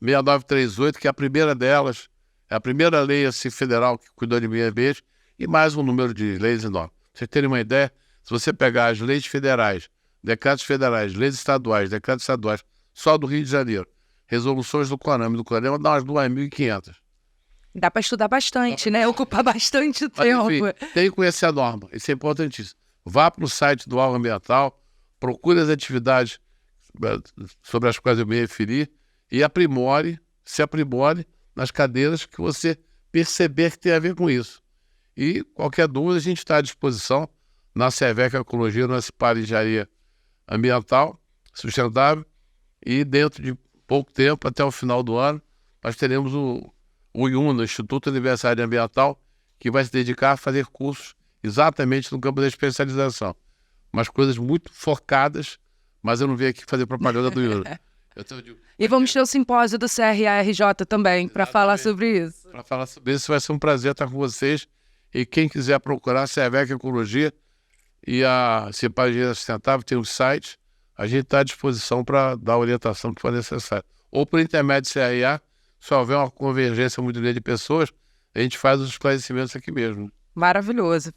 6938, que é a primeira delas, é a primeira lei assim, federal que cuidou de meio ambiente, e mais um número de leis enorme. Pra vocês terem uma ideia, se você pegar as leis federais, decretos federais, leis estaduais, decretos estaduais, só do Rio de Janeiro, resoluções do CONAMA, dá umas 2.500. Dá para estudar bastante, né? Ocupar bastante tempo. Mas, enfim, tem que conhecer a norma, isso é importantíssimo. Vá para o site do órgão ambiental, procure as atividades sobre as quais eu me referi e se aprimore nas cadeiras que você perceber que tem a ver com isso. E qualquer dúvida, a gente está à disposição na CEVEC Ecologia, na Cipar Engenharia Ambiental Sustentável, e dentro de pouco tempo, até o final do ano, nós teremos o IUNA, Instituto Universitário Ambiental, que vai se dedicar a fazer cursos exatamente no campo da especialização. Umas coisas muito focadas, mas eu não venho aqui fazer propaganda do IUNA. E vamos ter o simpósio do CRARJ também, para falar sobre isso. Para falar sobre isso, vai ser um prazer estar com vocês. E quem quiser procurar a CEVEC Ecologia e a Cipar Engenharia Sustentável, tem um site, a gente está à disposição para dar a orientação que for necessária. ou por intermédio do CRA, se houver uma convergência muito grande de pessoas, a gente faz os esclarecimentos aqui mesmo. Maravilhoso.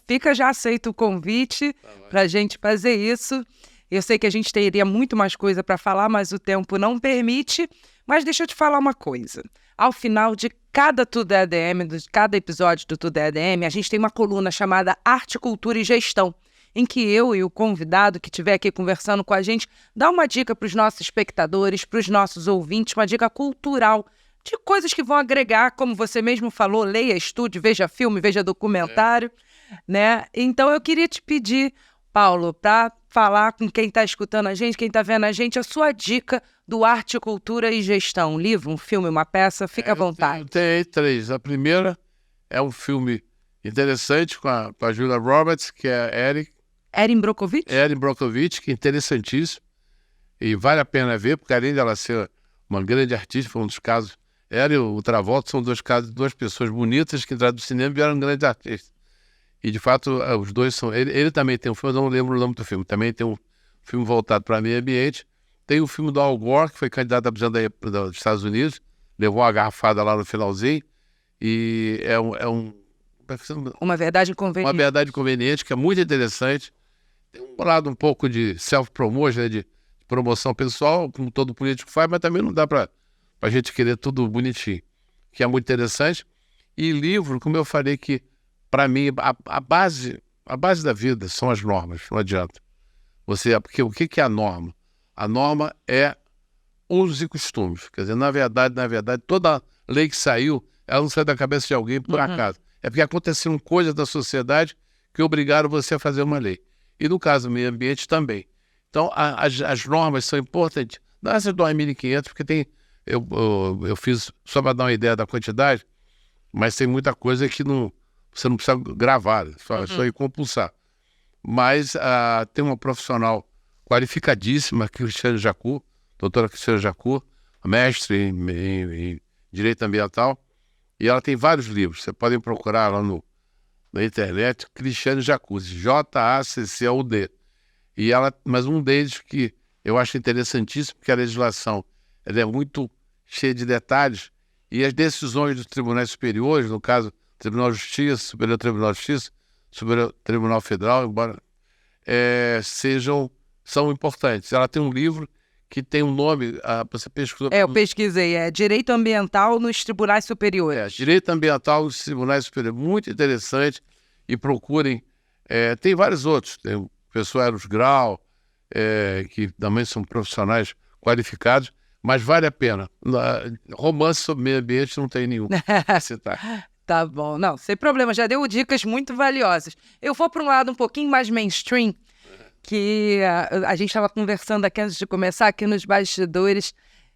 Fica já aceito o convite para a gente fazer isso. Eu sei que a gente teria muito mais coisa para falar, mas o tempo não permite. Mas deixa eu te falar uma coisa. Ao final de cada Tudo é ADM, de cada episódio do Tudo é ADM, a gente tem uma coluna chamada Arte, Cultura e Gestão, em que eu e o convidado que estiver aqui conversando com a gente dá uma dica para os nossos espectadores, para os nossos ouvintes, uma dica cultural, de coisas que vão agregar, como você mesmo falou, leia, estude, veja filme, veja documentário, né? Então eu queria te pedir, Paulo, para falar com quem está escutando a gente, quem está vendo a gente, a sua dica do Arte, Cultura e Gestão. Um livro, um filme, uma peça, fica à vontade. Eu tenho 3. A primeira é um filme interessante com a Julia Roberts, que é Erin Brockovich? Erin Brockovich, que é interessantíssimo. E vale a pena ver, porque além dela ser uma grande artista, foi um dos casos. Ela e o Travolta são dois casos de 2 pessoas bonitas que entraram do cinema e vieram grandes artistas. E, de fato, os dois são... Ele também tem um filme, eu não lembro o nome do filme, também tem um filme voltado para o meio ambiente. Tem o filme do Al Gore, que foi candidato a presidente dos Estados Unidos, levou uma garrafada lá no finalzinho, e Uma verdade inconveniente. Uma verdade inconveniente, que é muito interessante. Tem um lado um pouco de self-promotion, né, de promoção pessoal, como todo político faz, mas também não dá para a gente querer tudo bonitinho, que é muito interessante. E livro, como eu falei, que para mim a base da vida são as normas, não adianta. Porque o que é a norma? A norma é usos e costumes. Quer dizer, na verdade, toda lei que saiu, ela não sai da cabeça de alguém por acaso. É porque aconteceram coisas da sociedade que obrigaram você a fazer uma lei. E no caso do meio ambiente também. Então, as normas são importantes. Não essa 2.500, porque eu fiz, só para dar uma ideia da quantidade, mas tem muita coisa que você não precisa gravar, só ir compulsar. Mas tem uma profissional qualificadíssima, Cristiane Jacur, doutora Cristiane Jacur, mestre em Direito Ambiental, e ela tem vários livros, você podem procurar lá na internet, Cristiane Jacur, Jaccud. Mas um deles que eu acho interessantíssimo, porque a legislação ela é muito cheia de detalhes, e as decisões dos tribunais superiores, no caso, Tribunal de Justiça, Superior Tribunal de Justiça, Superior Tribunal Federal, embora são importantes. Ela tem um livro que tem um nome, você pesquisou... Eu pesquisei, Direito Ambiental nos Tribunais Superiores. Direito Ambiental nos Tribunais Superiores, muito interessante, e procurem, tem vários outros, tem o professor Eros Grau, que também são profissionais qualificados, mas vale a pena. Romance sobre meio ambiente não tem nenhum a citar. Tá bom, não, sem problema, já deu dicas muito valiosas. Eu vou para um lado um pouquinho mais mainstream, que a gente estava conversando aqui antes de começar, aqui nos bastidores,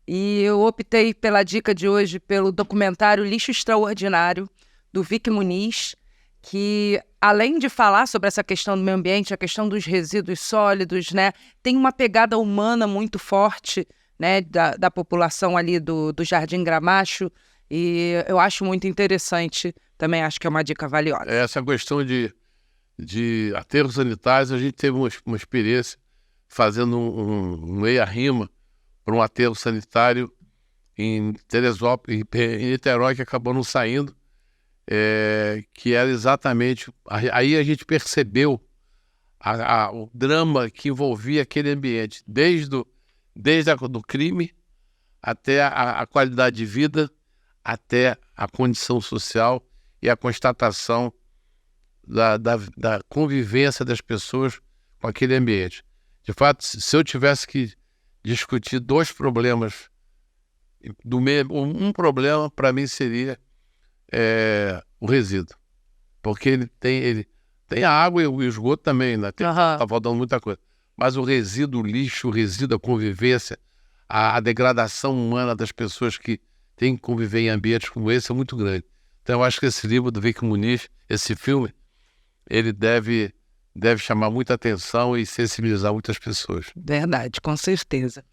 e eu optei pela dica de hoje, pelo documentário Lixo Extraordinário, do Vic Muniz, que, além de falar sobre essa questão do meio ambiente, a questão dos resíduos sólidos, né, tem uma pegada humana muito forte, né, da população ali do Jardim Gramacho, e eu acho muito interessante, também acho que é uma dica valiosa. Essa questão de aterros sanitários, a gente teve uma experiência fazendo um meia-rima para um aterro sanitário em Teresópolis, em Niterói, que acabou não saindo, que era exatamente... Aí a gente percebeu o drama que envolvia aquele ambiente, desde do crime até a qualidade de vida, até a condição social e a constatação da convivência das pessoas com aquele ambiente. De fato, se eu tivesse que discutir 2 problemas, um problema para mim seria o resíduo. Porque ele tem a água e o esgoto também, né? Tá faltando muita coisa. Mas o resíduo, o lixo, o resíduo, a convivência, a degradação humana das pessoas que têm que conviver em ambientes como esse é muito grande. Então eu acho que esse livro do Vic Muniz, esse filme, ele deve chamar muita atenção e sensibilizar muitas pessoas. Verdade, com certeza.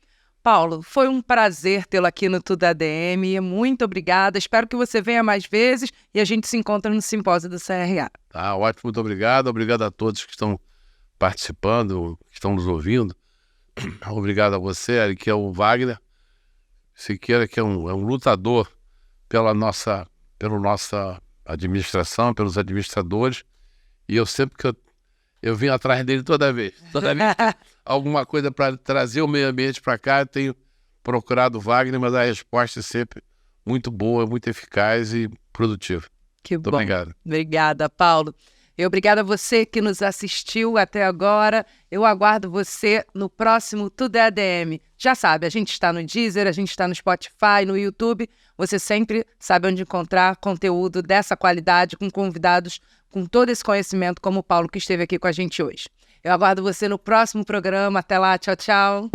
Paulo, foi um prazer tê-lo aqui no Tudo ADM. Muito obrigada. Espero que você venha mais vezes e a gente se encontra no simpósio do CRA. Tá, ótimo, muito obrigado. Obrigado a todos que estão participando, que estão nos ouvindo. Obrigado a você, que é o Wagner. Siqueira, que é um lutador pela nossa administração, pelos administradores, e eu sempre que eu vim atrás dele toda vez que alguma coisa para trazer o meio ambiente para cá, eu tenho procurado o Wagner, mas a resposta é sempre muito boa, muito eficaz e produtiva. Que Muito bom. obrigado. Obrigada, Paulo. E obrigada a você que nos assistiu até agora. Eu aguardo você no próximo Tudo é ADM. Já sabe, a gente está no Deezer, a gente está no Spotify, no YouTube. Você sempre sabe onde encontrar conteúdo dessa qualidade, com convidados com todo esse conhecimento, como o Paulo, que esteve aqui com a gente hoje. Eu aguardo você no próximo programa. Até lá, tchau, tchau.